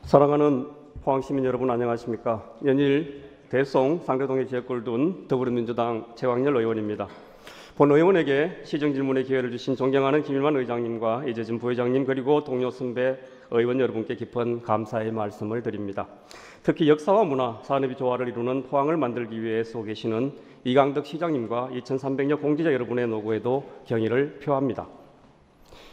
사랑하는 포항시민 여러분, 안녕하십니까. 연일 대송 상대동에 지역구를 둔 더불어민주당 최광열 의원입니다. 본 의원에게 시정질문의 기회를 주신 존경하는 김일만 의장님과 이재진 부회장님, 그리고 동료 선배 의원 여러분께 깊은 감사의 말씀을 드립니다. 특히 역사와 문화, 산업이 조화를 이루는 포항을 만들기 위해 애쓰고 계시는 이강덕 시장님과 2300여 공직자 여러분의 노고에도 경의를 표합니다.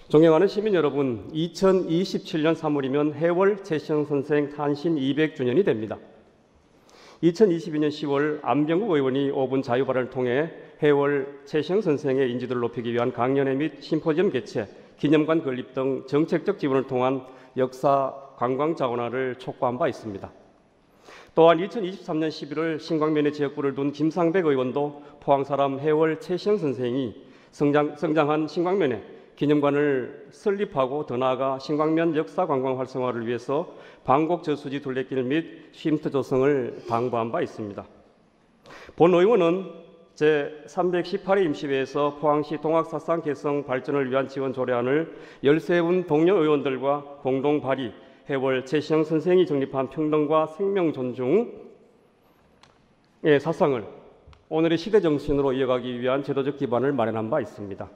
존경하는 시민 여러분, 2027년 3월이면 해월 최시영 선생 탄신 200주년이 됩니다. 2022년 10월 안병국 의원이 5분 자유발언을 통해 해월 최시영 선생의 인지도를 높이기 위한 강연회 및 심포지엄 개최, 기념관 건립 등 정책적 지원을 통한 역사 관광 자원화를 촉구한 바 있습니다. 또한 2023년 11월 신광면에 지역구를 둔 김상백 의원도 포항 사람 해월 최시영 선생이 성장한 신광면에 기념관을 설립하고 더 나아가 신광면 역사 관광 활성화를 위해서 방곡 저수지 둘레길 및 쉼터 조성을 당부한 바 있습니다. 본 의원은 제318회 임시회에서 포항시 동학사상 개성 발전을 위한 지원 조례안을 13분 동료 의원들과 공동 발의, 해월 최시영 선생이 정립한 평등과 생명 존중의 사상을 오늘의 시대 정신으로 이어가기 위한 제도적 기반을 마련한 바 있습니다.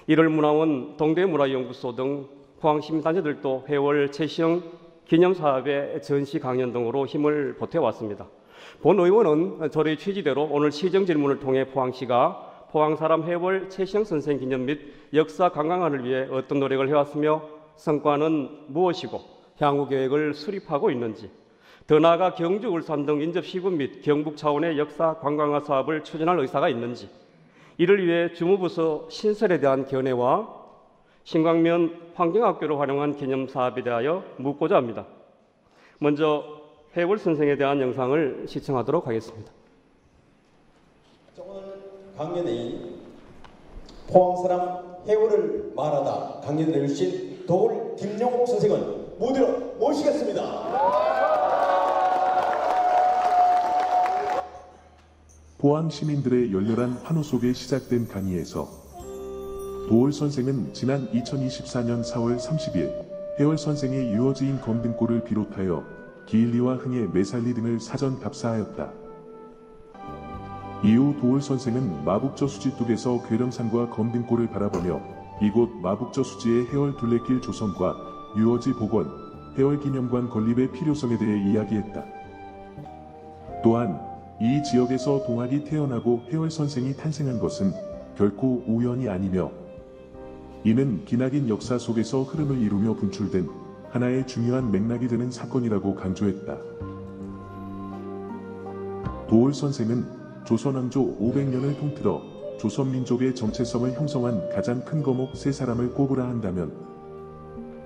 이를 문화원, 동대문화연구소 등 포항시민단체들도 해월 최시영 기념사업의 전시 강연 등으로 힘을 보태왔습니다. 본 의원은 조례의 취지대로 오늘 시정질문을 통해 포항시가 포항사람 해월 최시영 선생 기념 및 역사 관광화를 위해 어떤 노력을 해왔으며 성과는 무엇이고 향후 계획을 수립하고 있는지, 더 나아가 경주, 울산 등 인접시군 및 경북 차원의 역사 관광화 사업을 추진할 의사가 있는지, 이를 위해 주무부서 신설에 대한 견해와 신광면 환경학교를 활용한 기념사업에 대하여 묻고자 합니다. 먼저 해월 선생에 대한 영상을 시청하도록 하겠습니다. 오늘 강연의 포항사람 해월을 말하다 강연을 해주신 도울 김용옥 선생을 모두로 모시겠습니다. 포항 시민들의 열렬한 환호 속에 시작된 강의에서 도올 선생은 지난 2024년 4월 30일 해월 선생의 유어지인 검등골을 비롯하여 기일리와 흥의 매살리 등을 사전 답사하였다. 이후 도올 선생은 마북저수지 뚝에서 괴령산과 검등골을 바라보며 이곳 마북저수지의 해월 둘레길 조성과 유어지 복원, 해월 기념관 건립의 필요성에 대해 이야기했다. 또한 이 지역에서 동학이 태어나고 해월 선생이 탄생한 것은 결코 우연이 아니며 이는 기나긴 역사 속에서 흐름을 이루며 분출된 하나의 중요한 맥락이 되는 사건이라고 강조했다. 도올 선생은 조선왕조 500년을 통틀어 조선민족의 정체성을 형성한 가장 큰 거목 세 사람을 꼽으라 한다면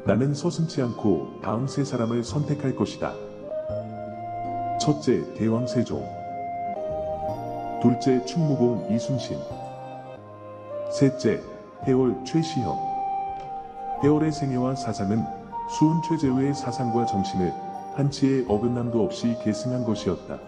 나는 서슴지 않고 다음 세 사람을 선택할 것이다. 첫째, 대왕 세종. 둘째, 충무공 이순신. 셋째, 해월 최시형. 해월의 생애와 사상은 수은 최재우의 사상과 정신을 한치의 어긋남도 없이 계승한 것이었다.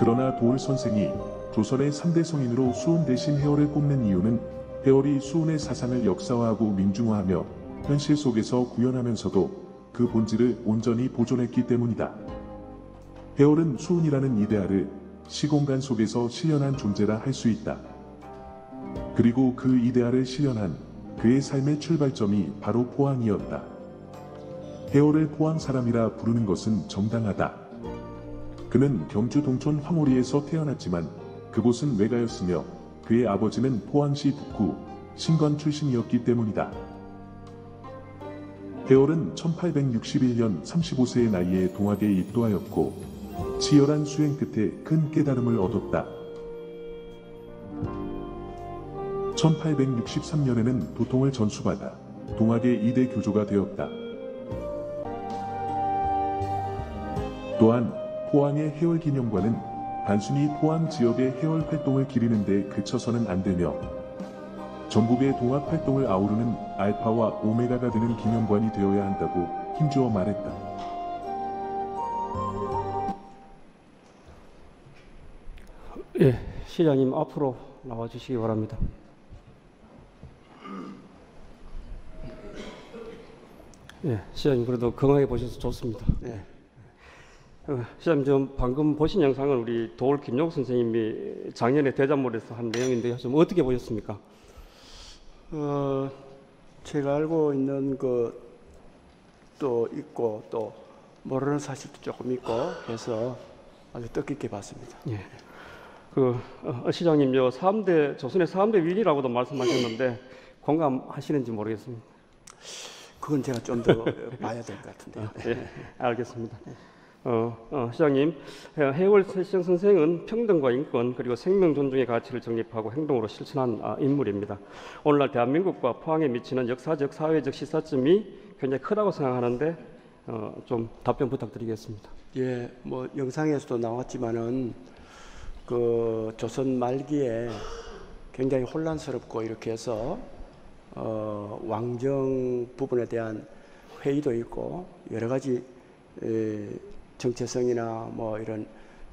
그러나 도올 선생이 조선의 3대 성인으로 수은 대신 해월을 꼽는 이유는 해월이 수은의 사상을 역사화하고 민중화하며 현실 속에서 구현하면서도 그 본질을 온전히 보존했기 때문이다. 해월은 수은이라는 이데알을 시공간 속에서 실현한 존재라 할 수 있다. 그리고 그 이데알을 실현한 그의 삶의 출발점이 바로 포항이었다. 해월을 포항 사람이라 부르는 것은 정당하다. 그는 경주 동촌 황오리에서 태어났지만 그곳은 외가였으며 그의 아버지는 포항시 북구 신관 출신이었기 때문이다. 해월은 1861년 35세의 나이에 동학에 입도하였고 치열한 수행 끝에 큰 깨달음을 얻었다. 1863년에는 도통을 전수받아 동학의 2대 교조가 되었다. 또한 포항의 해월 기념관은 단순히 포항 지역의 해월 활동을 기리는 데 그쳐서는 안 되며 전국의 동학 활동을 아우르는 알파와 오메가가 되는 기념관이 되어야 한다고 힘주어 말했다. 예, 시장님 앞으로 나와주시기 바랍니다. 예, 시장님 그래도 건강해 보셔서 좋습니다. 네. 시장님 좀 방금 보신 영상은 우리 도올 김용 선생님이 작년에 대잔물에서 한 내용인데요. 좀 어떻게 보셨습니까? 제가 알고 있는 것도 있고 또 모르는 사실도 조금 있고 해서 아주 뜻깊게 봤습니다. 예. 시장님 조선의 4대 위리라고도 말씀하셨는데 공감하시는지 모르겠습니다. 그건 제가 좀 더 봐야 될 것 같은데요. 예, 알겠습니다. 시장님, 해월 최시영 선생은 평등과 인권 그리고 생명 존중의 가치를 정립하고 행동으로 실천한 인물입니다. 오늘날 대한민국과 포항에 미치는 역사적, 사회적 시사점이 굉장히 크다고 생각하는데 좀 답변 부탁드리겠습니다. 예, 뭐 영상에서도 나왔지만은 그 조선 말기에 굉장히 혼란스럽고 이렇게 해서 왕정 부분에 대한 회의도 있고 여러 가지 정체성이나 뭐 이런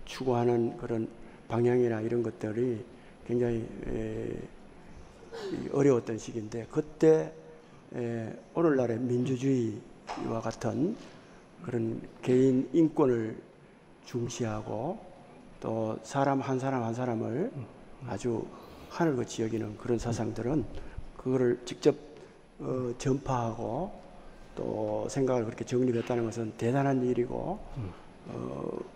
추구하는 그런 방향이나 이런 것들이 굉장히 어려웠던 시기인데 그때 오늘날의 민주주의와 같은 그런 개인 인권을 중시하고 또 사람 한 사람을 아주 하늘같이 여기는 그런 사상들은 그거를 직접 전파하고 또 생각을 그렇게 정립했다는 것은 대단한 일이고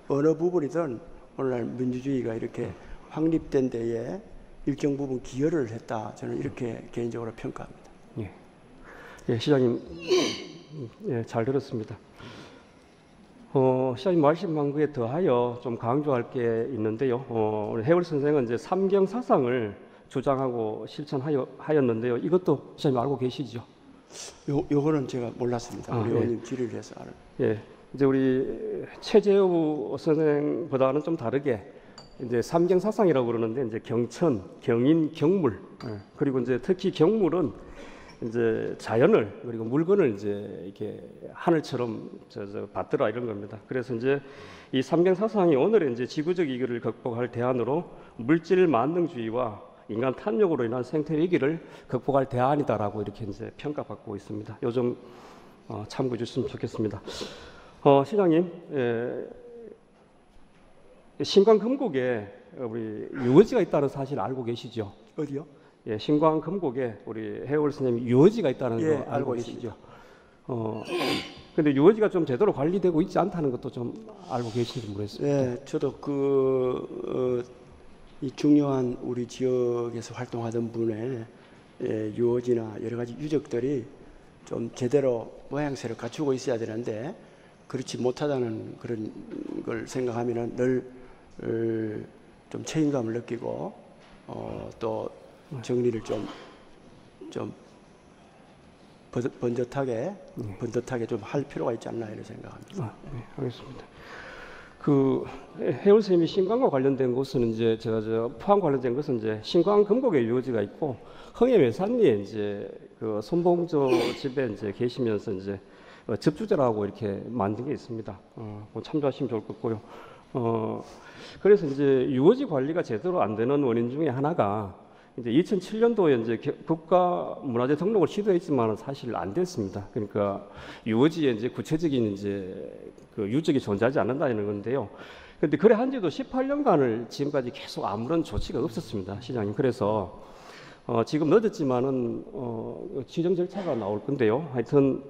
어느 부분이든 오늘날 민주주의가 이렇게 확립된 데에 일정 부분 기여를 했다. 저는 이렇게 개인적으로 평가합니다. 예, 예 시장님 예, 잘 들었습니다. 시장님 말씀한 거에 더하여 좀 강조할 게 있는데요. 우리 해월 선생은 이제 삼경 사상을 주장하고 실천하였는데요. 이것도 시장님 알고 계시죠? 요거는 제가 몰랐습니다. 우리 의원님 예. 질의를 해서 알아요. 예, 이제 우리 최재우 선생보다는 좀 다르게 이제 삼경 사상이라고 그러는데 이제 경천, 경인, 경물 그리고 이제 특히 경물은 이제 자연을 그리고 물건을 이제 이렇게 하늘처럼 받들어 이런 겁니다. 그래서 이제 이 삼경 사상이 오늘의 이제 지구적 위기를 극복할 대안으로 물질 만능주의와 인간 탐욕으로 인한 생태 위기를 극복할 대안이다라고 이렇게 이제 평가받고 있습니다. 요즘 참고해 주시면 좋겠습니다. 시장님, 신광금곡에 우리 유어지가 있다는 사실 알고 계시죠? 어디요? 예, 신광금곡에 우리 해월 스님 유어지가 있다는 예, 거 알고 계시죠? 근데 유어지가 좀 제대로 관리되고 있지 않다는 것도 좀 알고 계신지 모르겠습니다. 예, 저도 이 중요한 우리 지역에서 활동하던 분의 유어지나 여러 가지 유적들이 좀 제대로 모양새를 갖추고 있어야 되는데 그렇지 못하다는 그런 걸 생각하면은 늘 좀 책임감을 느끼고 또 정리를 좀 번듯하게 좀 할 필요가 있지 않나 이런 생각합니다. 네, 알겠습니다. 해월 스님이 신광과 관련된 것은 이제 제가 포항 관련된 것은 이제 신광금곡의 유어지가 있고 흥해 외산리에 이제 그 손봉조 집에 이제 계시면서 이제 접주제라고 이렇게 만든 게 있습니다. 참조하시면 좋을 것 같고요. 그래서 이제 유어지 관리가 제대로 안 되는 원인 중에 하나가 이제 2007년도에 이제 국가 문화재 등록을 시도했지만 사실 안 됐습니다. 그러니까 유어지에 이제 구체적인 이제 그 유적이 존재하지 않는다는 건데요. 그런데 그래 한지도 18년간을 지금까지 계속 아무런 조치가 없었습니다, 시장님. 그래서 지금 늦었지만은 지정 절차가 나올 건데요. 하여튼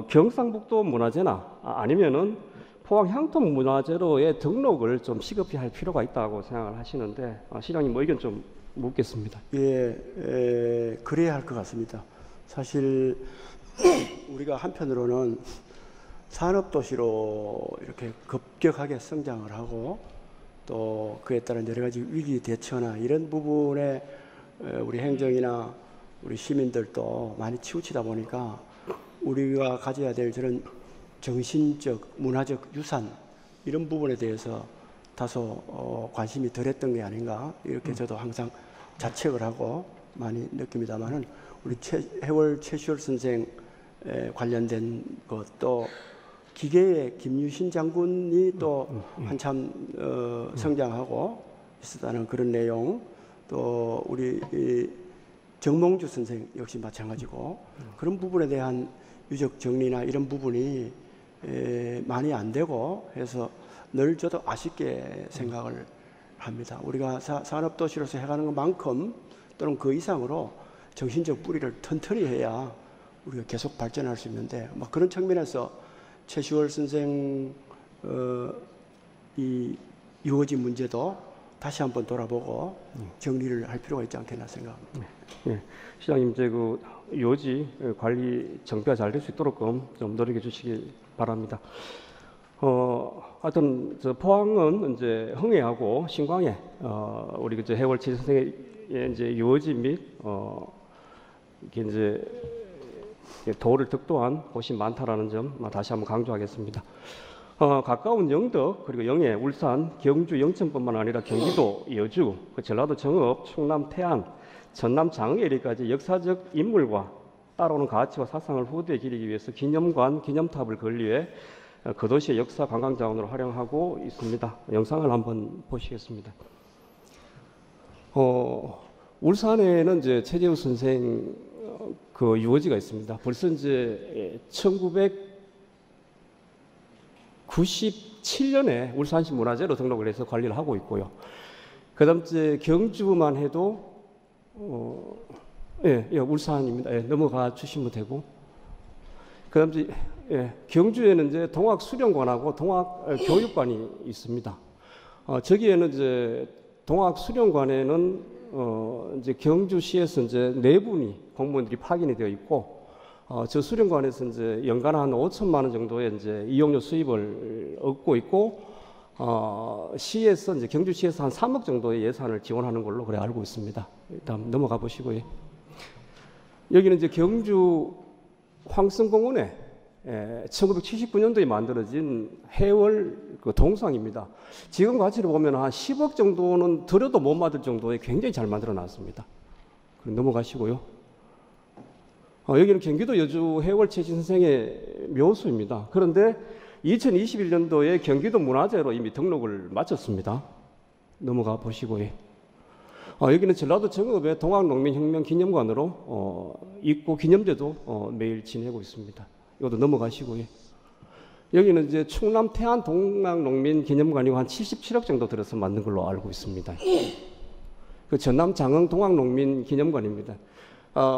경상북도 문화재나 아니면은 포항 향토 문화재로의 등록을 좀 시급히 할 필요가 있다고 생각을 하시는데 시장님 뭐 의견 좀 묻겠습니다. 예, 그래야 할 것 같습니다. 사실 우리가 한편으로는 산업도시로 이렇게 급격하게 성장을 하고 또 그에 따른 여러 가지 위기 대처나 이런 부분에 우리 행정이나 우리 시민들도 많이 치우치다 보니까 우리가 가져야 될 저런 정신적, 문화적 유산 이런 부분에 대해서 다소 관심이 덜했던 게 아닌가 이렇게 저도 항상 자책을 하고 많이 느낍니다만은 우리 해월 최시월 선생 관련된 것도 기계의 김유신 장군이 또 한참 성장하고 있었다는 그런 내용 또 우리 정몽주 선생 역시 마찬가지고 그런 부분에 대한 유적 정리나 이런 부분이 많이 안 되고 해서 늘 저도 아쉽게 생각을 합니다. 우리가 산업도시로서 해가는 것만큼 또는 그 이상으로 정신적 뿌리를 튼튼히 해야 우리가 계속 발전할 수 있는데 그런 측면에서 최시월 선생 이 유어지 문제도 다시 한번 돌아보고 정리를 할 필요가 있지 않겠나 생각합니다. 예, 시장님 이제 그 유어지 관리 정비가 잘 될 수 있도록 좀 노력해 주시기 바랍니다. 하여튼 저 포항은 이제 흥해하고 신광에 우리 그 해월 최 선생의 이제 유어지 및 이게 이제 도를 득도한 곳이 많다라는 점 다시 한번 강조하겠습니다. 가까운 영덕 그리고 영해, 울산, 경주, 영천뿐만 아니라 경기도, 여주, 전라도 정읍, 충남 태안, 전남 장흥에리까지 역사적 인물과 따라오는 가치와 사상을 후대에 기리기 위해서 기념관, 기념탑을 건립해 그 도시의 역사 관광자원으로 활용하고 있습니다. 영상을 한번 보시겠습니다. 울산에는 이제 최재우 선생 그 유어지가 있습니다. 벌써 이제 1997년에 울산시 문화재로 등록을 해서 관리를 하고 있고요. 그다음 이제 경주만 해도 울산입니다. 넘어가 주시면 되고. 그다음 이제 경주에는 이제 동학 수련관하고 동학 교육관이 있습니다. 저기에는 이제 동학 수련관에는 이제 경주시에서 이제 4분이 공무원들이 파견이 되어 있고, 저 수련관에서 이제 연간 한 5천만 원 정도의 이제 이용료 수입을 얻고 있고, 시에서 이제 경주시에서 한 3억 정도의 예산을 지원하는 걸로 그래 알고 있습니다. 일단 넘어가 보시고요. 여기는 이제 경주 황성공원에 1979년도에 만들어진 해월 그 동상입니다. 지금 가치로 보면 한 10억 정도는 들여도 못 받을 정도의 굉장히 잘 만들어 놨습니다. 그럼 넘어가시고요. 여기는 경기도 여주 해월 최신 선생의 묘수입니다. 그런데 2021년도에 경기도 문화재로 이미 등록을 마쳤습니다. 넘어가 보시고요. 여기는 전라도 정읍의 동학농민혁명 기념관으로 있고 기념제도 매일 지내고 있습니다. 이것도 넘어가시고요. 여기는 이제 충남 태안 동학농민 기념관이고 한 77억 정도 들어서 만든 걸로 알고 있습니다. 그 전남 장흥 동학농민 기념관입니다.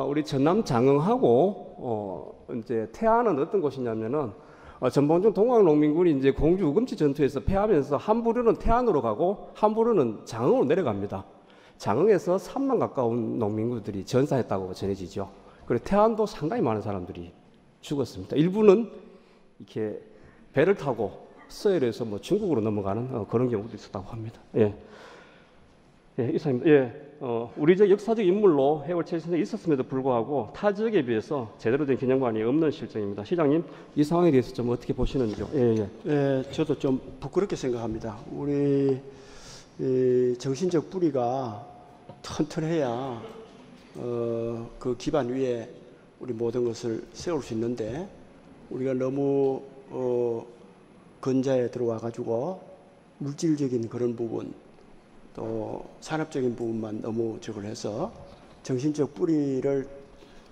우리 전남 장흥하고 이제 태안은 어떤 곳이냐면은 전봉준 동학농민군이 이제 공주 우금치 전투에서 패하면서 한 부류는 태안으로 가고 한 부류는 장흥으로 내려갑니다. 장흥에서 3만 가까운 농민군들이 전사했다고 전해지죠. 그리고 태안도 상당히 많은 사람들이 죽었습니다. 일부는 이렇게 배를 타고 서해에서 뭐 중국으로 넘어가는 그런 경우도 있었다고 합니다. 이상입니다. 우리 저 역사적 인물로 해월 최 선생이 있었음에도 불구하고 타 지역에 비해서 제대로 된 기념관이 없는 실정입니다. 시장님, 이 상황에 대해서 좀 어떻게 보시는지요? 저도 좀 부끄럽게 생각합니다. 우리 정신적 뿌리가 튼튼해야 그 기반 위에 우리 모든 것을 세울 수 있는데 우리가 너무 근자에 들어와 가지고 물질적인 그런 부분 또 산업적인 부분만 너무 저걸 해서 정신적 뿌리를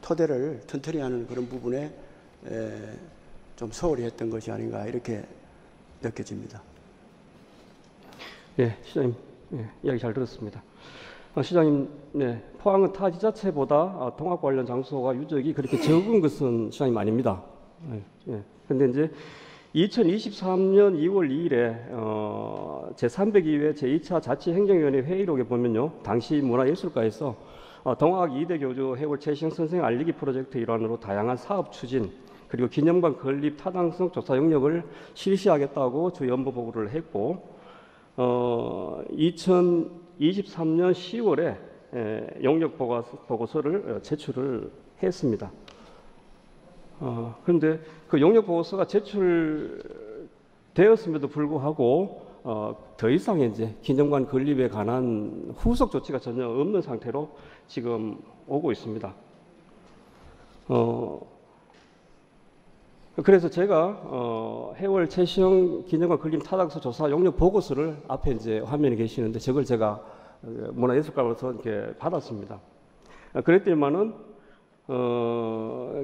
토대를 튼튼히 하는 그런 부분에 좀 소홀히 했던 것이 아닌가 이렇게 느껴집니다. 시장님 이야기 잘 들었습니다. 시장님, 포항은 타 지자체보다 동학 관련 장소가 유적이 그렇게 적은 것은 시장님 아닙니다. 그런데 이제 2023년 2월 2일에 제302회 제2차 자치행정위원회 회의록에 보면요, 당시 문화예술가에서 동학 2대 교주 해월 최시영 선생 알리기 프로젝트 일환으로 다양한 사업 추진 그리고 기념관 건립 타당성 조사 영역을 실시하겠다고 주 연보 보고를 했고 2023년 10월에 용역 보고서를 제출을 했습니다. 그런데 그 용역 보고서가 제출되었음에도 불구하고 더 이상 이제 기념관 건립에 관한 후속 조치가 전혀 없는 상태로 지금 오고 있습니다. 그래서 제가 해월 최시영 기념관 건립 타당성 조사 용역 보고서를 앞에 이제 화면에 계시는데 저걸 제가 문화예술가로서 이렇게 받았습니다. 그랬더니만은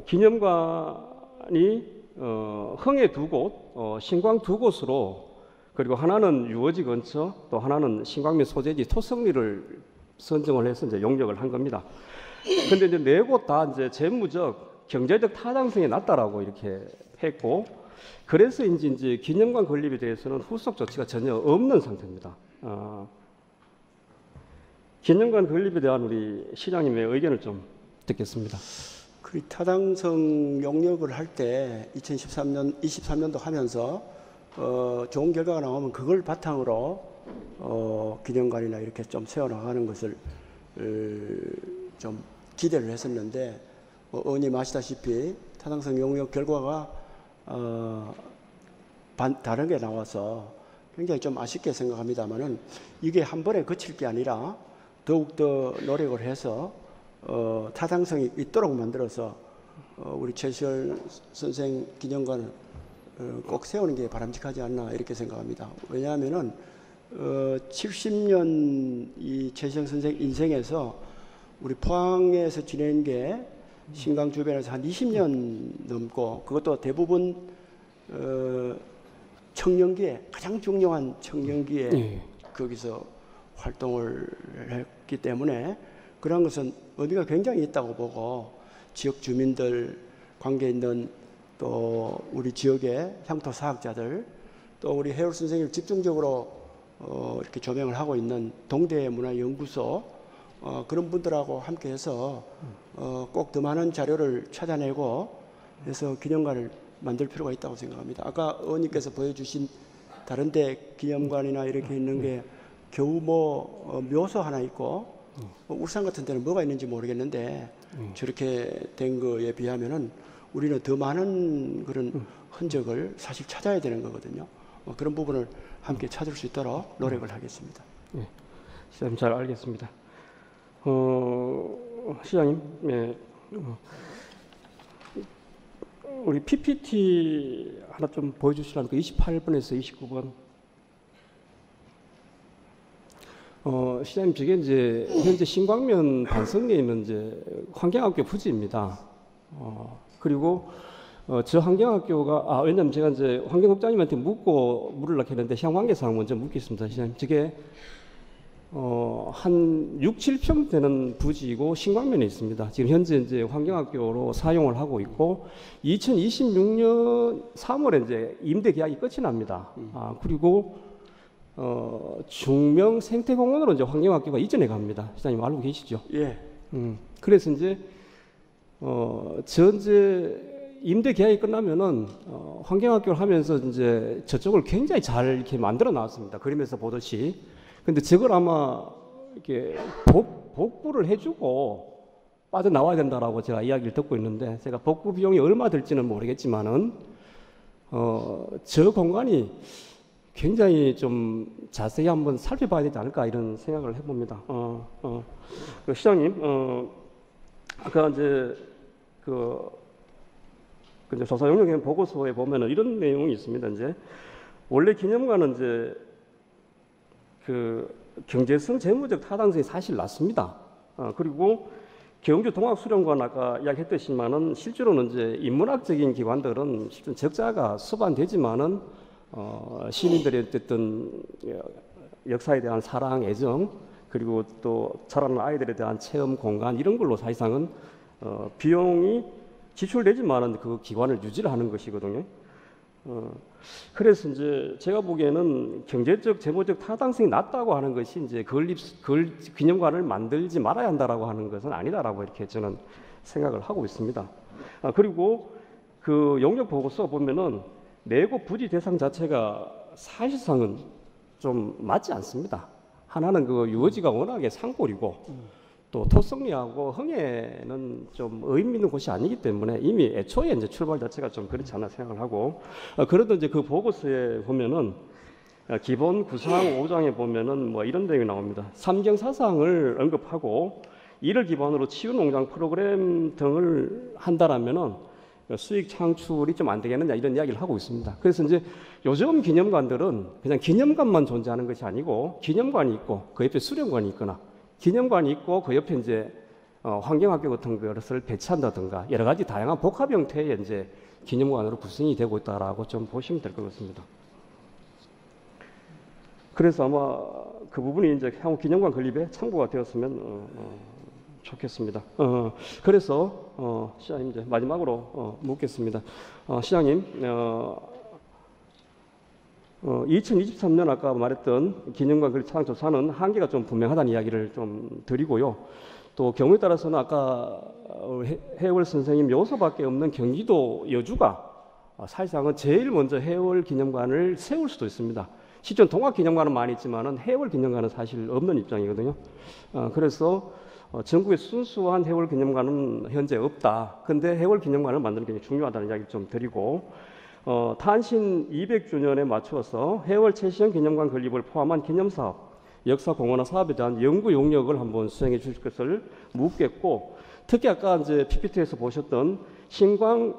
기념관 흥해 두 곳, 신광 두 곳으로 그리고 하나는 유어지 근처 또 하나는 신광면 소재지 토성리를 선정을 해서 이제 용역을 한 겁니다. 근데 이제 네 곳 다 이제 재무적 경제적 타당성이 낮다라고 이렇게 했고 그래서인지 이제 기념관 건립에 대해서는 후속 조치가 전혀 없는 상태입니다. 기념관 건립에 대한 우리 시장님의 의견을 좀 듣겠습니다. 그 타당성 용역을 할 때 23년도 하면서 좋은 결과가 나오면 그걸 바탕으로 기념관이나 이렇게 좀 세워나가는 것을 좀 기대를 했었는데 의원님 아시다시피 타당성 용역 결과가 다르게 나와서 굉장히 좀 아쉽게 생각합니다만은 이게 한 번에 그칠 게 아니라 더욱더 노력을 해서 타당성이 있도록 만들어서 우리 최시열 선생 기념관을 꼭 세우는 게 바람직하지 않나 이렇게 생각합니다. 왜냐하면은 70년 이 최시열 선생 인생에서 우리 포항에서 지낸 게 신강 주변에서 한 20년 넘고 그것도 대부분 청년기에 가장 중요한 청년기에 거기서 활동을 했기 때문에 그런 것은 의미가 굉장히 있다고 보고 지역 주민들 관계 있는 또 우리 지역의 향토 사학자들 또 우리 해올 선생님을 집중적으로 이렇게 조명을 하고 있는 동대문화연구소 그런 분들하고 함께해서 꼭 더 많은 자료를 찾아내고 해서 기념관을 만들 필요가 있다고 생각합니다. 아까 의원님께서 보여주신 다른데 기념관이나 이렇게 있는 게 겨우 묘소 하나 있고 울산 같은 데는 뭐가 있는지 모르겠는데 저렇게 된 거에 비하면은 우리는 더 많은 그런 흔적을 사실 찾아야 되는 거거든요. 그런 부분을 함께 찾을 수 있도록 노력을 하겠습니다. 네, 시장님 잘 알겠습니다. 시장님, 네, 우리 PPT 하나 좀 보여주시라니까 28번에서 29번. 시장님, 저게 이제 현재 신광면 반석리에 있는 이제 환경학교 부지입니다. 그리고 저 환경학교가 왜냐면 제가 이제 환경국장님한테 묻고 물으려고 했는데 향관계상 먼저 묻겠습니다. 시장님, 저게 한 6, 7평 되는 부지이고 신광면에 있습니다. 지금 현재 이제 환경학교로 사용을 하고 있고 2026년 3월에 이제 임대 계약이 끝이 납니다. 그리고 중명 생태공원으로 이제 환경학교가 이전해 갑니다. 시장님 알고 계시죠? 예. 그래서 이제 전제 임대 계약이 끝나면은 환경학교를 하면서 이제 저쪽을 굉장히 잘 이렇게 만들어 놨습니다. 그림에서 보듯이. 근데 저걸 아마 이렇게 복구를 해주고 빠져나와야 된다라고 제가 이야기를 듣고 있는데 제가 복구 비용이 얼마 들지는 모르겠지만은 저 공간이 굉장히 좀 자세히 한번 살펴봐야 되지 않을까 이런 생각을 해봅니다. 시장님, 아까 이제 이제 조사 용역 보고서에 보면은 이런 내용이 있습니다. 이제 원래 기념관은 이제 경제성, 재무적 타당성이 사실 낮습니다. 그리고 경주 동학수련관 아까 이야기했듯이만은 실제로는 이제 인문학적인 기관들은 실제 적자가 수반되지만은 시민들의 어쨌든 역사에 대한 사랑, 애정 그리고 또 자라는 아이들에 대한 체험 공간 이런 걸로 사실상은 비용이 지출되지만은 그 기관을 유지를 하는 것이거든요. 그래서 이제 제가 보기에는 경제적, 재무적 타당성이 낮다고 하는 것이 이제 기념관을 만들지 말아야 한다라고 하는 것은 아니다라고 이렇게 저는 생각을 하고 있습니다. 그리고 그 용역 보고서 보면은 네 곳 부지 대상 자체가 사실상은 좀 맞지 않습니다. 하나는 그 유어지가 워낙에 산골이고 또 토성리하고 흥해는 좀 의미 있는 곳이 아니기 때문에 이미 애초에 이제 출발 자체가 좀 그렇지 않나 생각을 하고 그래도 이제 그 보고서에 보면은 기본 구상 5장에 보면은 뭐 이런 내용이 나옵니다. 삼경 사상을 언급하고 이를 기반으로 치유농장 프로그램 등을 한다라면은 수익 창출이 좀 안 되겠느냐 이런 이야기를 하고 있습니다. 그래서 이제 요즘 기념관들은 그냥 기념관만 존재하는 것이 아니고 기념관이 있고 그 옆에 수련관이 있거나 기념관이 있고 그 옆에 이제 환경학교 같은 것을 배치한다든가 여러 가지 다양한 복합 형태의 이제 기념관으로 구성이 되고 있다라고 좀 보시면 될 것 같습니다. 그래서 아마 그 부분이 이제 향후 기념관 건립에 참고가 되었으면 좋겠습니다. 그래서 시장님 이제 마지막으로 묻겠습니다. 시장님, 2023년 아까 말했던 기념관 건립 차량 조사는 한계가 좀 분명하다는 이야기를 좀 드리고요. 또 경우에 따라서는 아까 해월 선생님 요소밖에 없는 경기도 여주가 사실상은 제일 먼저 해월 기념관을 세울 수도 있습니다. 실전 동학 기념관은 많이 있지만은 해월 기념관은 사실 없는 입장이거든요. 그래서 전국에 순수한 해월 기념관은 현재 없다. 근데 해월 기념관을 만드는 게 굉장히 중요하다는 이야기를 좀 드리고, 탄신 200주년에 맞추어서 해월 최시형 기념관 건립을 포함한 기념사업, 역사 공헌화 사업에 대한 연구 용역을 한번 수행해 주실 것을 묻겠고, 특히 아까 이제 PPT에서 보셨던 신광면에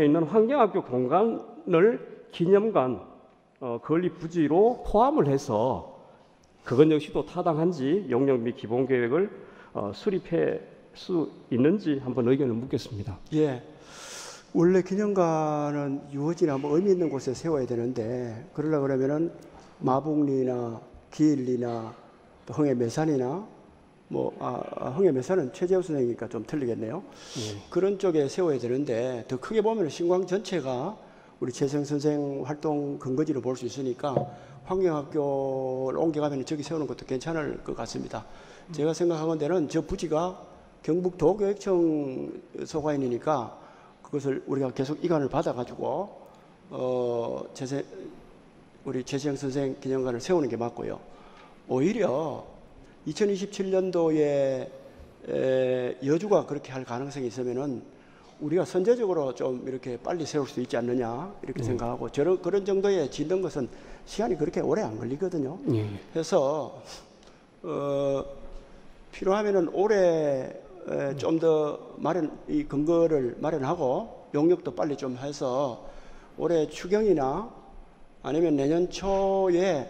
있는 환경학교 공간을 기념관 건립 부지로 포함을 해서 그건 역시도 타당한지 용역 및 기본 계획을 수립할 수 있는지 한번 의견을 묻겠습니다. 예. 원래 기념관은 유호지나 뭐 의미 있는 곳에 세워야 되는데 그러려고 그러면은 마북리나 기일리나 또 흥해매산이나 흥해매산은 최재호 선생이니까 좀 틀리겠네요. 그런 쪽에 세워야 되는데 더 크게 보면 신광 전체가 우리 최성 선생 활동 근거지로 볼 수 있으니까 환경학교를 옮겨가면 저기 세우는 것도 괜찮을 것 같습니다. 제가 생각하는 데는 저 부지가 경북 도교육청 소관이니까 그것을 우리가 계속 이관을 받아가지고 우리 최시영 선생 기념관을 세우는 게 맞고요. 오히려 2027년도에 여주가 그렇게 할 가능성이 있으면은 우리가 선제적으로 좀 이렇게 빨리 세울 수 있지 않느냐 이렇게 생각하고 그런 정도에 짓는 것은 시간이 그렇게 오래 안 걸리거든요. 그래서 필요하면은 올해 좀 더 이 근거를 마련하고 용역도 빨리 좀 해서 올해 추경이나 아니면 내년 초에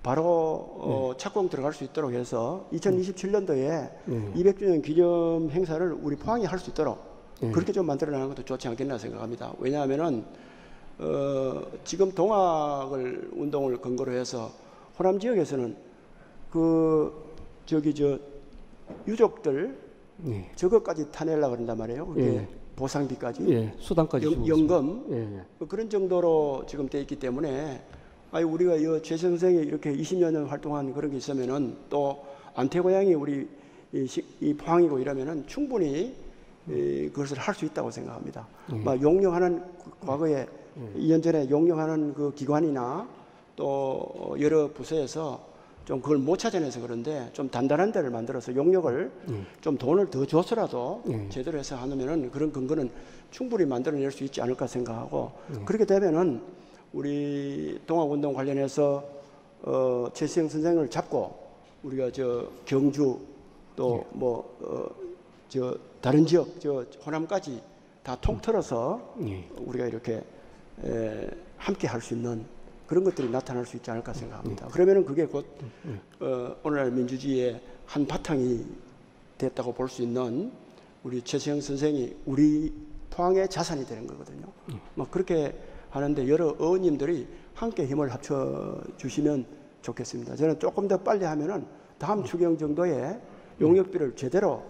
바로 착공 들어갈 수 있도록 해서 2027년도에 200주년 기념 행사를 우리 포항이 할 수 있도록 그렇게 좀 만들어내는 것도 좋지 않겠나 생각합니다. 왜냐하면은 지금 동학을 운동을 근거로 해서 호남 지역에서는 유족들 저것까지 타내려고 그런단 말이에요. 그게 보상비까지, 수당까지 연금 그런 정도로 지금 돼 있기 때문에 우리가 최 선생이 이렇게 20년 활동한 그런 게 있으면은 또 안태고향이 우리 이 포항이고 이러면은 충분히 그것을 할 수 있다고 생각합니다. 용역하는 과거에 2년 전에 용역하는 그 기관이나 또 여러 부서에서 좀 그걸 못 찾아내서 그런데 좀 단단한 데를 만들어서 용역을 좀 돈을 더 줘서라도 제대로 해서 하면은 그런 근거는 충분히 만들어낼 수 있지 않을까 생각하고 그렇게 되면은 우리 동학운동 관련해서 최시영 선생을 잡고 우리가 경주 또 다른 지역 호남까지 다 통틀어서 우리가 이렇게 함께 할 수 있는 그런 것들이 나타날 수 있지 않을까 생각합니다. 그러면은 그게 곧 오늘날 민주주의의 한 바탕이 됐다고 볼 수 있는 우리 최시영 선생이 우리 포항의 자산이 되는 거거든요. 그렇게 하는데 여러 의원님들이 함께 힘을 합쳐 주시면 좋겠습니다. 저는 조금 더 빨리 하면은 다음 추경 정도에 용역비를 제대로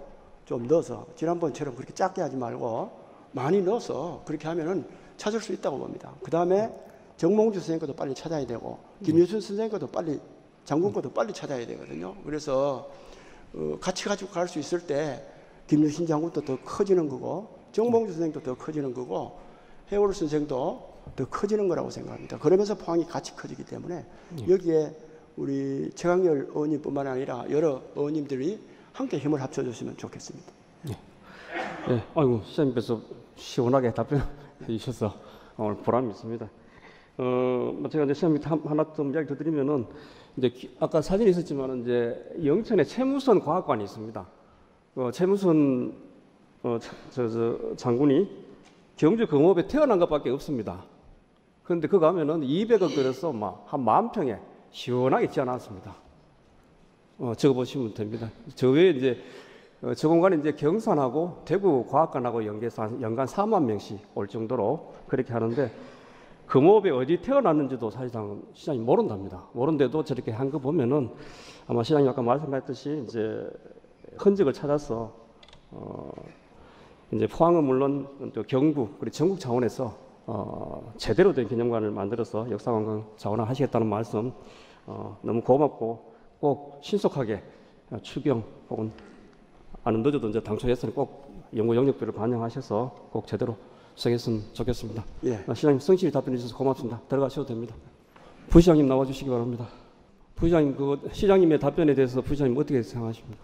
좀 넣어서 지난번처럼 그렇게 작게 하지 말고 많이 넣어서 그렇게 하면은 찾을 수 있다고 봅니다. 그 다음에 정몽주 선생님 것도 빨리 찾아야 되고 김유순 선생님 것도 빨리 장군 것도 빨리 찾아야 되거든요. 그래서 같이 가지고 갈 수 있을 때 김유신 장군도 더 커지는 거고 정몽주 선생님도 더 커지는 거고 해월 선생도 더 커지는 거라고 생각합니다. 그러면서 포항이 같이 커지기 때문에 여기에 우리 최강렬 의원님뿐만 아니라 여러 의원님들이 함께 힘을 합쳐줬으면 좋겠습니다. 아이고 시장님께서 시원하게 답변해 주셔서 오늘 보람이 있습니다. 제가 이제 시장님 하나 좀 이야기 더 드리면은 이제 아까 사진이 있었지만은 이제 영천에 채무선 과학관이 있습니다. 채무선 장군이 경주 금호읍에 태어난 것밖에 없습니다. 그런데 그 가면은 200억 들여서 막 한 10,000평에 시원하게 지어놨습니다. 적어 보시면 됩니다. 저 외에 이제 저 공간에 이제 경산하고 대구 과학관하고 연계해서 연간 4만 명씩 올 정도로 그렇게 하는데 금호읍에 어디 태어났는지도 사실상 시장님 모른답니다. 모른데도 저렇게 한 거 보면은 아마 시장님 아까 말씀하셨듯이 이제 흔적을 찾아서 이제 포항은 물론 또 경부 그리고 전국 차원에서 제대로 된 기념관을 만들어서 역사관광 자원화 하시겠다는 말씀 너무 고맙고 꼭 신속하게 추경 혹은 안 늦어도 이제 당초 예산을 꼭 연구 영역비를 반영하셔서 꼭 제대로 수행했으면 좋겠습니다. 예. 시장님 성실히 답변해 주셔서 고맙습니다. 들어가셔도 됩니다. 부시장님 나와주시기 바랍니다. 부시장님 그 시장님의 답변에 대해서 부시장님 어떻게 생각하십니까?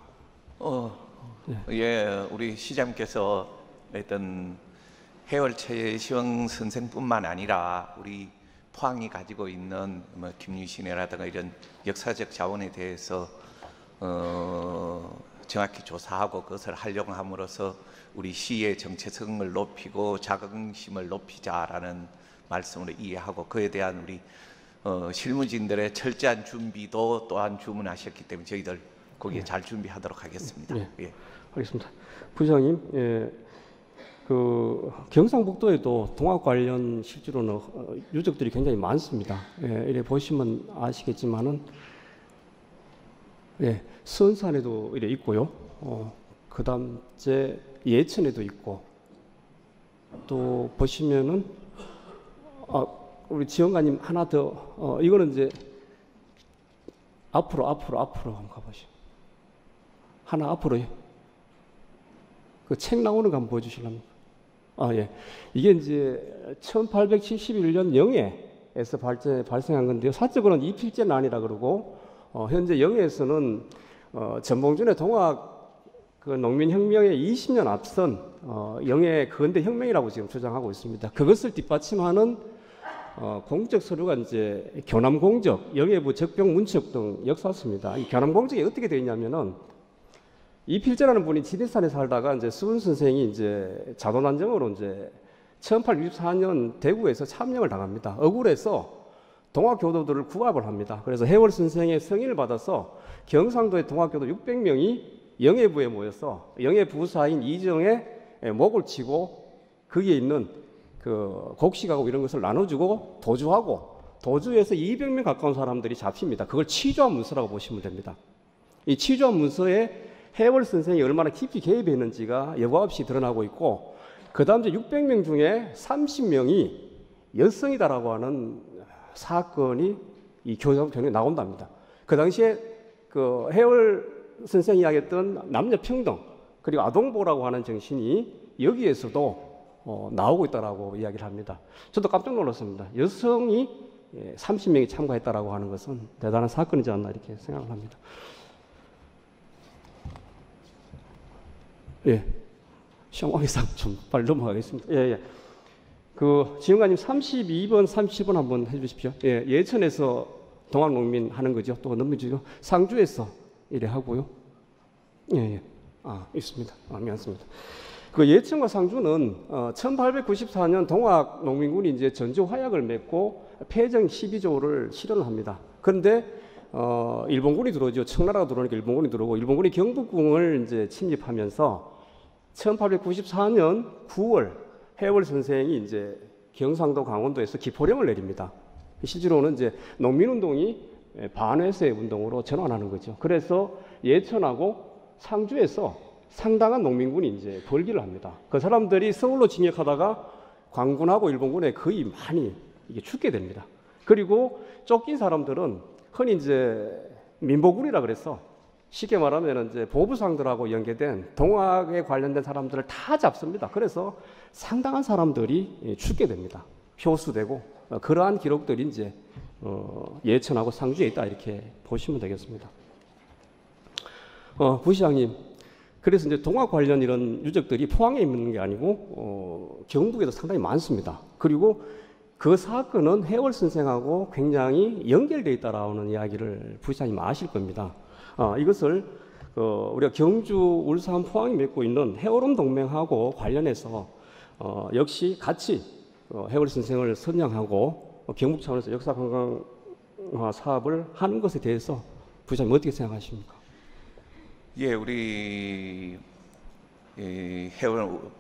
예, 우리 시장님께서 어떤 해월 최시영 선생뿐만 아니라 우리 포항이 가지고 있는 뭐 김유신이라든가 이런 역사적 자원에 대해서 정확히 조사하고 그것을 활용함으로써 우리 시의 정체성을 높이고 자긍심을 높이자라는 말씀으로 이해하고 그에 대한 우리 실무진들의 철저한 준비도 또한 주문하셨기 때문에 저희들 거기에 잘 준비하도록 하겠습니다. 예. 알겠습니다. 부시장님, 예, 그 경상북도에도 동학 관련 실제로는 유적들이 굉장히 많습니다. 예, 이래 보시면 아시겠지만은 예, 선산에도 이래 있고요. 그다음 제 예천에도 있고 또 보시면은 우리 지원관님 하나 더 이거는 이제 앞으로 한번 가보시죠. 하나 앞으로요. 그 책 나오는 거 한번 보여주실랍니까? 예. 이게 이제 1871년 영해에서 발생한 건데요. 사적으로는 이필제는 아니라 그러고 현재 영해에서는 전봉준의 동학 그 농민혁명에 20년 앞선 영해 근대 혁명이라고 지금 주장하고 있습니다. 그것을 뒷받침하는 공적 서류가 이제 교남공적, 영해부 적병 문책 등 역사서입니다. 이 교남공적이 어떻게 되어 있냐면은 이필제라는 분이 지리산에 살다가 이제 수은 선생이 이제 자도난정으로 이제 1864년 대구에서 참령을 당합니다. 억울해서 동학교도들을 구압을 합니다. 그래서 해월 선생의 승인을 받아서 경상도의 동학교도 600명이 영해부에 모여서 영해부사인 이정의 목을 치고 거기에 있는 그 곡식하고 이런 것을 나눠주고 도주하고 도주에서 200명 가까운 사람들이 잡힙니다. 그걸 취조한 문서라고 보시면 됩니다. 이 취조한 문서에 해월 선생이 얼마나 깊이 개입했는지가 여과 없이 드러나고 있고 그 다음 이제 600명 중에 30명이 여성이다라고 하는 사건이 이 교육경에 나온답니다. 그 당시에 그 해월 선생이 이야기했던 남녀 평등 그리고 아동보호라고 하는 정신이 여기에서도 나오고 있다라고 이야기를 합니다. 저도 깜짝 놀랐습니다. 여성이 30명이 참가했다라고 하는 것은 대단한 사건이지 않나 이렇게 생각을 합니다. 예, 시험왕이상 좀 빨리 넘어가겠습니다. 예. 그 지원관님 32번, 30번 한번 해주십시오. 예, 예천에서 동학농민 하는 거죠. 또 넘겨주죠. 상주에서 이래 하고요. 예. 있습니다. 미안합니다. 그 예천과 상주는 1894년 동학농민군이 이제 전주 화약을 맺고 폐정 12조를 실현을 합니다. 그런데 일본군이 들어오죠. 청나라가 들어오니까 일본군이 들어오고 일본군이 경북궁을 이제 침입하면서 1894년 9월 해월 선생이 이제 경상도 강원도에서 기포령을 내립니다. 실제로는 이제 농민운동이 반회세 운동으로 전환하는 거죠. 그래서 예천하고 상주에서 상당한 농민군이 이제 벌기를 합니다. 그 사람들이 서울로 진격하다가 광군하고 일본군에 거의 많이 이게 죽게 됩니다. 그리고 쫓긴 사람들은 흔히 이제 민보군이라 그래서 쉽게 말하면 이제 보부상들하고 연계된 동학에 관련된 사람들을 다 잡습니다. 그래서 상당한 사람들이 죽게 됩니다. 효수되고 그러한 기록들이 이제 예천하고 상주에 있다 이렇게 보시면 되겠습니다. 부시장님, 그래서 이제 동학 관련 이런 유적들이 포항에 있는 게 아니고 경북에도 상당히 많습니다. 그리고 그 사건은 해월 선생하고 굉장히 연결되어 있다라는 이야기를 부시장님 아실 겁니다. 이것을 우리가 경주, 울산, 포항이 맺고 있는 해오름 동맹하고 관련해서 역시 같이 해월 선생을 선양하고 경북 차원에서 역사관광화 사업을 하는 것에 대해서 부시장님 어떻게 생각하십니까? 예, 우리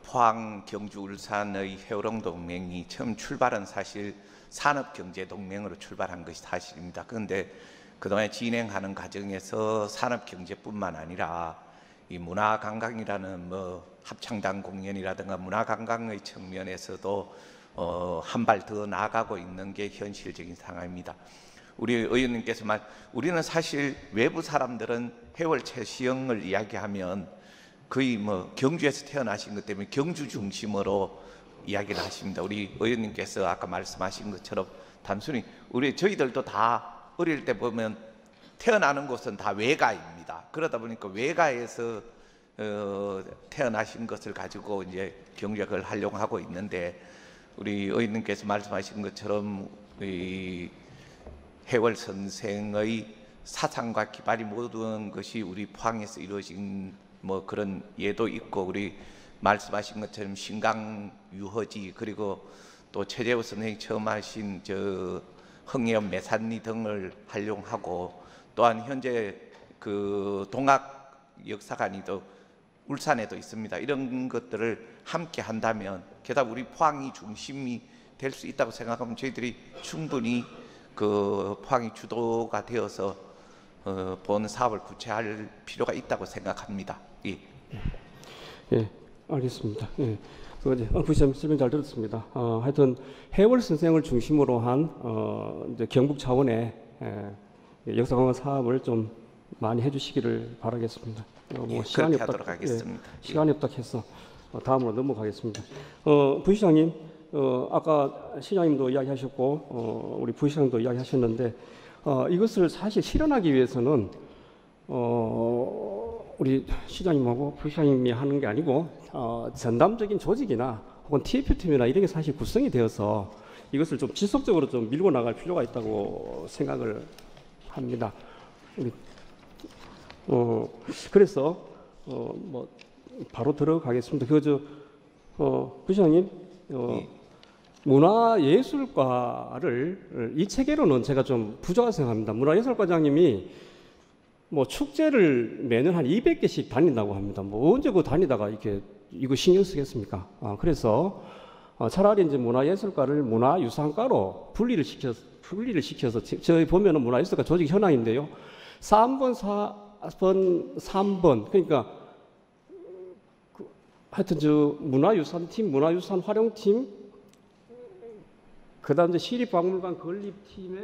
포항, 경주, 울산의 해오롱 동맹이 처음 출발은 사실 산업경제동맹으로 출발한 것이 사실입니다. 그런데 그동안 진행하는 과정에서 산업경제뿐만 아니라 이 문화관광이라는 합창단 공연이라든가 문화관광의 측면에서도 한 발 더 나아가고 있는 게 현실적인 상황입니다. 우리 의원님께서 우리는 사실 외부 사람들은 해월 최시영을 이야기하면 거의 경주에서 태어나신 것 때문에 경주 중심으로 이야기를 하십니다. 우리 의원님께서 아까 말씀하신 것처럼 단순히 저희들도 다 어릴 때 보면 태어나는 곳은 다 외가입니다. 그러다 보니까 외가에서 태어나신 것을 가지고 이제 경력을 하려고 하고 있는데 우리 의원님께서 말씀하신 것처럼 이 해월 선생의 사상과 기발이 모든 것이 우리 포항에서 이루어진 그런 예도 있고 우리 말씀하신 것처럼 신강 유허지 그리고 또 최재호 선생이 처음 하신 흥해연 매산리 등을 활용하고 또한 현재 그 동학 역사관이도 울산에도 있습니다. 이런 것들을 함께 한다면 게다가 우리 포항이 중심이 될 수 있다고 생각하면 저희들이 충분히 그 포항이 주도가 되어서 본 사업을 구체할 필요가 있다고 생각합니다. 예. 예, 알겠습니다. 예. 부시장 설명 잘 들었습니다. 하여튼 해월 선생을 중심으로 한 이제 경북 차원의 역사관광 사업을 좀 많이 해주시기를 바라겠습니다. 시간이 없다. 하겠습니다. 시간이 없다 해서 다음으로 넘어가겠습니다. 부시장님, 아까 시장님도 이야기하셨고 우리 부시장도 이야기하셨는데 이것을 사실 실현하기 위해서는 우리 시장님하고 부시장님이 하는 게 아니고 전담적인 조직이나 혹은 TF팀이나 이런 게 사실 구성이 되어서 이것을 좀 지속적으로 좀 밀고 나갈 필요가 있다고 생각을 합니다. 그래서 바로 들어가겠습니다. 부시장님, 문화예술과를 이 체계로는 제가 좀 부족하다고 생각합니다. 문화예술과장님이 축제를 매년 한 200개씩 다닌다고 합니다. 언제 그거 다니다가 이거 신경 쓰겠습니까? 그래서 차라리 이제 문화예술과를 문화유산과로 분리를 시켜서 저희 보면은 문화예술과 조직 현황인데요. 3번, 4번, 3번 그러니까 하여튼 문화유산팀, 문화유산 활용팀, 그다음 이제 시립박물관 건립팀에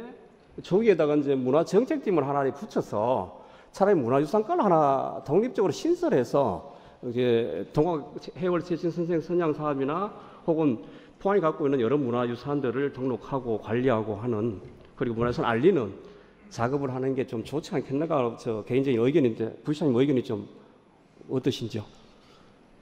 저기에다가 이제 문화정책팀을 하나 붙여서 차라리 문화유산과를 하나 독립적으로 신설해서 이게 동학 해월 최신 선생 선양 사업이나 혹은 포항이 갖고 있는 여러 문화유산들을 등록하고 관리하고 하는 그리고 문화유산 알리는 작업을 하는 게 좀 좋지 않겠는가 개인적인 의견인데 부시장님 의견이 좀 어떠신지요?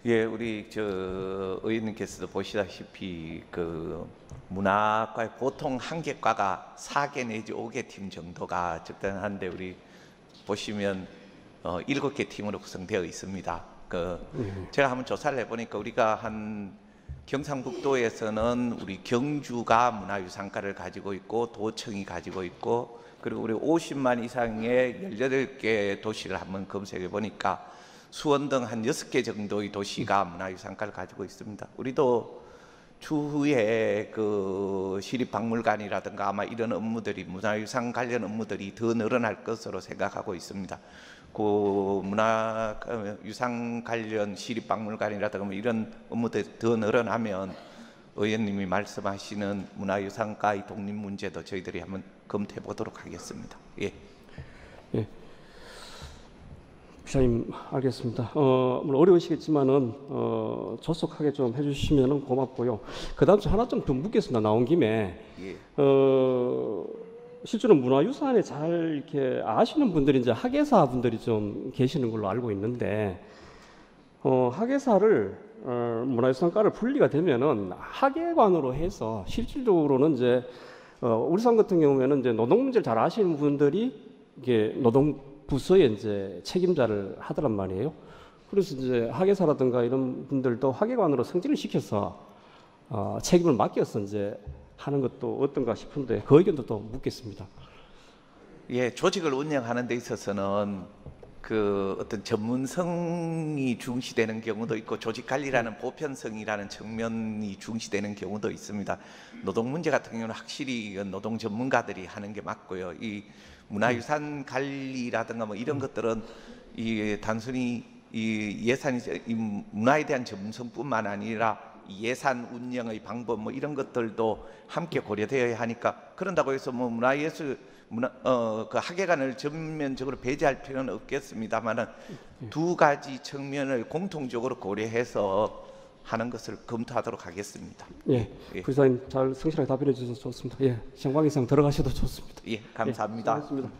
예, 우리 의원님께서도 보시다시피 그 문화과의 보통 한 개 과가 4개 내지 5개 팀 정도가 적당한데 우리 보시면 7개 팀으로 구성되어 있습니다. 제가 한번 조사를 해보니까 우리가 한 경상북도에서는 우리 경주가 문화유산과를 가지고 있고 도청이 가지고 있고 그리고 우리 50만 이상의 18개 도시를 한번 검색해 보니까 수원 등 한 6개 정도의 도시가 문화유산과를 가지고 있습니다. 우리도 추후에 그 시립박물관이라든가 아마 이런 업무들이 문화유산 관련 업무들이 더 늘어날 것으로 생각하고 있습니다. 그 문화유산 관련 시립박물관이라든가 이런 업무들이 더 늘어나면 의원님이 말씀하시는 문화유산과의 독립 문제도 저희들이 한번 검토해 보도록 하겠습니다. 예. 예. 부장님 알겠습니다. 물론 어려우시겠지만은 조속하게 좀 해주시면 고맙고요. 그다음 하나 좀 더 묻겠습니다. 나온 김에 예. 실제로 문화유산에 잘 이렇게 아시는 분들이 이제 학예사 분들이 좀 계시는 걸로 알고 있는데 학예사를 문화유산과를 분리가 되면은 학예관으로 해서 실질적으로는 이제 울산 같은 경우에는 이제 노동 문제를 잘 아시는 분들이 이게 노동 부서의 이제 책임자를 하더란 말이에요. 그래서 이제 학예사라든가 이런 분들도 학예관으로 승진을 시켜서 책임을 맡겨서 이제 하는 것도 어떤가 싶은데 그 의견도 또 묻겠습니다. 예, 조직을 운영하는 데 있어서는 그 어떤 전문성이 중시되는 경우도 있고 조직 관리라는 보편성이라는 측면이 중시되는 경우도 있습니다. 노동 문제 같은 경우는 확실히 노동 전문가들이 하는 게 맞고요. 이 문화유산 관리라든가 뭐 이런 것들은 이 단순히 이 예산이 이 문화에 대한 전문성뿐만 아니라 이 예산 운영의 방법 뭐 이런 것들도 함께 고려되어야 하니까 그런다고 해서 뭐 문화예술 그 학예관을 전면적으로 배제할 필요는 없겠습니다만은 두 가지 측면을 공통적으로 고려해서 하는 것을 검토하도록 하겠습니다. 예, 부사님 잘 성실하게 답변해 주셔서 좋습니다. 예, 정광 이상 들어가셔도 좋습니다. 예, 감사합니다. 예, 고맙습니다.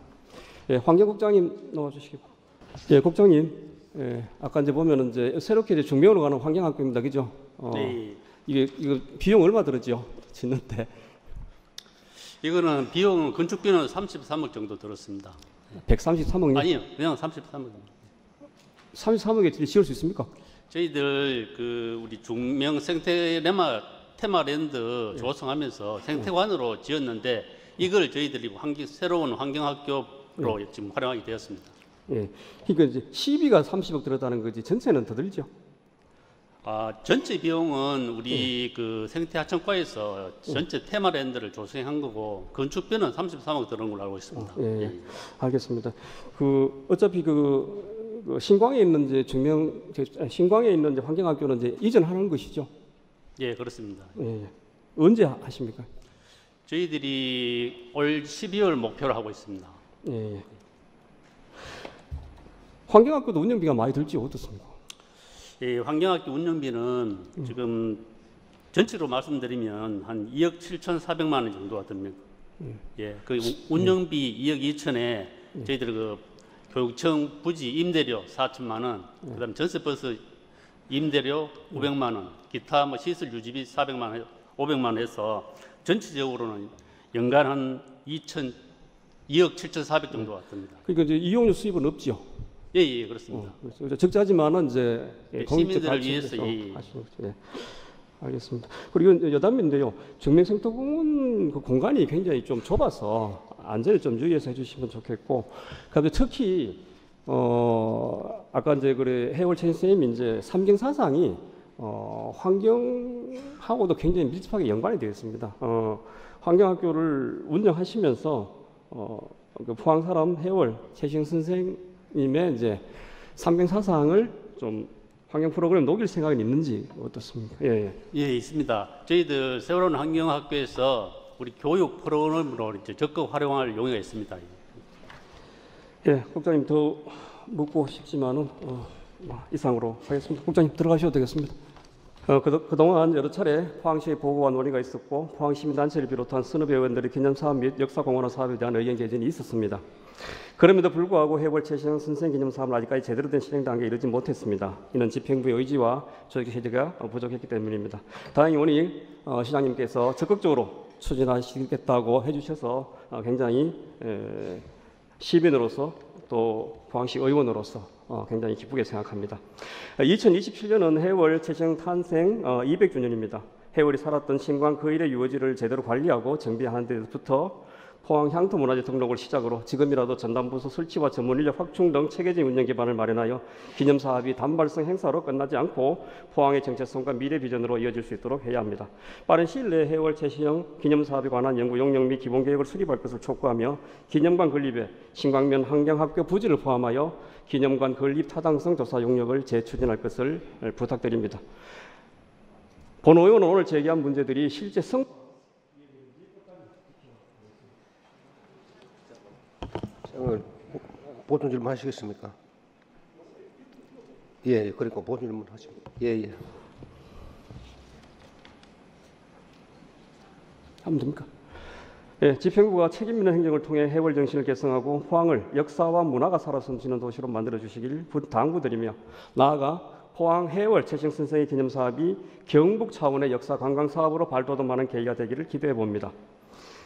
예, 환경국장님 나와주시기 바랍니다. 예, 국장님, 예, 아까 이제 보면은 이제 새롭게 이제 중명으로 가는 환경학교입니다, 그죠? 네. 이거 비용 얼마 들었죠? 짓는데 이거는 건축비는 33억 정도 들었습니다. 133억요? 아니요, 그냥 33억. 33억에 지을 수 있습니까? 저희들 우리 중명 테마랜드 조성하면서 생태관으로 지었는데 이걸 저희들이 새로운 환경학교로 지금 활용하게 되었습니다. 예, 그러니까 이제 시비가 30억 들었다는 거지 전체는 더 들죠? 전체 비용은 우리 생태하천과에서 전체 테마랜드를 조성한 거고 건축비는 33억 들은 걸로 알고 있습니다. 예, 알겠습니다. 어차피 신광에 있는 이제 신광에 있는 이제 환경학교는 이제 이전하는 것이죠? 예, 그렇습니다. 예, 언제 하십니까? 저희들이 올 12월 목표로 하고 있습니다. 예. 환경학교도 운영비가 많이 들지 어떻습니까? 예, 환경학교 운영비는 지금 전체로 말씀드리면 한 2억 7,400만 원 정도가 듭니다. 예, 그 운영비 2억 2천에 저희들 교육청 부지 임대료 4천만 원, 그다음 전세버스 임대료 500만 원, 기타 뭐 시설 유지비 400만 원, 500만 원 해서 전체적으로는 연간 한 2억 7,400 정도가 듭니다. 그러니까 이제 이용료 수입은 없지요? 예, 그렇습니다. 그렇죠. 적자지만은 이제 시민들을 위해서 예. 알겠습니다. 그리고 여담인데요. 정명생태공원 그 공간이 굉장히 좀 좁아서 안전에 좀 유의해서 해주시면 좋겠고, 그다음에 특히 아까 이제 해월 최 선생님이 이제 삼경사상이 환경하고도 굉장히 밀접하게 연관이 되어 있습니다. 환경학교를 운영하시면서 포항 사람 해월 최시영 선생님의 이제 삼경사상을 좀 환경 프로그램 녹일 생각은 있는지 어떻습니까? 예, 있습니다. 저희들 세월호 환경학교에서 우리 교육 프로그램으로 이제 적극 활용할 용의가 있습니다. 예, 국장님 더 묻고 싶지만은 이상으로 하겠습니다. 국장님 들어가셔도 되겠습니다. 그동안 여러 차례 포항시의 보고와 논의가 있었고 포항시민단체를 비롯한 서너 의원들의 기념사업 및 역사공헌 사업에 대한 의견 개진이 있었습니다. 그럼에도 불구하고 해월 최시영 선생 기념사업은 아직까지 제대로 된 실행 단계에 이르지 못했습니다. 이는 집행부의 의지와 조직 해제가 부족했기 때문입니다. 다행히 오늘 시장님께서 적극적으로 추진하시겠다고 해주셔서 굉장히 시민으로서 또 포항시 의원으로서 굉장히 기쁘게 생각합니다. 2027년은 해월 최시영 탄생 200주년입니다. 해월이 살았던 신광 그 일의 유어지를 제대로 관리하고 정비하는 데부터 포항 향토문화재 등록을 시작으로 지금이라도 전담부서 설치와 전문 인력 확충 등 체계적인 운영 기반을 마련하여 기념사업이 단발성 행사로 끝나지 않고 포항의 정체성과 미래 비전으로 이어질 수 있도록 해야 합니다. 빠른 시일 내에 해월 최시영 기념사업에 관한 연구 용역 및 기본계획을 수립할 것을 촉구하며 기념관 건립에 신광면 환경학교 부지를 포함하여 기념관 건립 타당성 조사 용역을 재추진할 것을 부탁드립니다. 본 의원은 오늘 제기한 문제들이 실제 보충 질문 하시겠습니까? 예, 그러니까 보충 질문 하십니다. 예. 하면 됩니까? 예, 집행부가 책임 있는 행정을 통해 해월 정신을 개성하고 포항을 역사와 문화가 살아 숨쉬는 도시로 만들어 주시길 당부드리며 나아가 포항 해월 최시영 선생의 기념 사업이 경북 차원의 역사 관광 사업으로 발돋움하는 계기가 되기를 기대해 봅니다.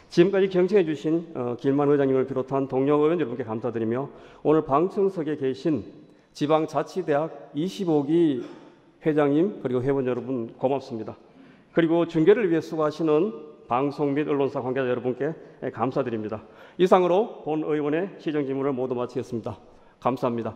지금까지 경청해 주신 길만 의장님을 비롯한 동료 의원 여러분께 감사드리며 오늘 방청석에 계신 지방자치대학 25기 회장님 그리고 회원 여러분 고맙습니다. 그리고 중계를 위해 수고하시는 방송 및 언론사 관계자 여러분께 감사드립니다. 이상으로 본 의원의 시정 질문을 모두 마치겠습니다. 감사합니다.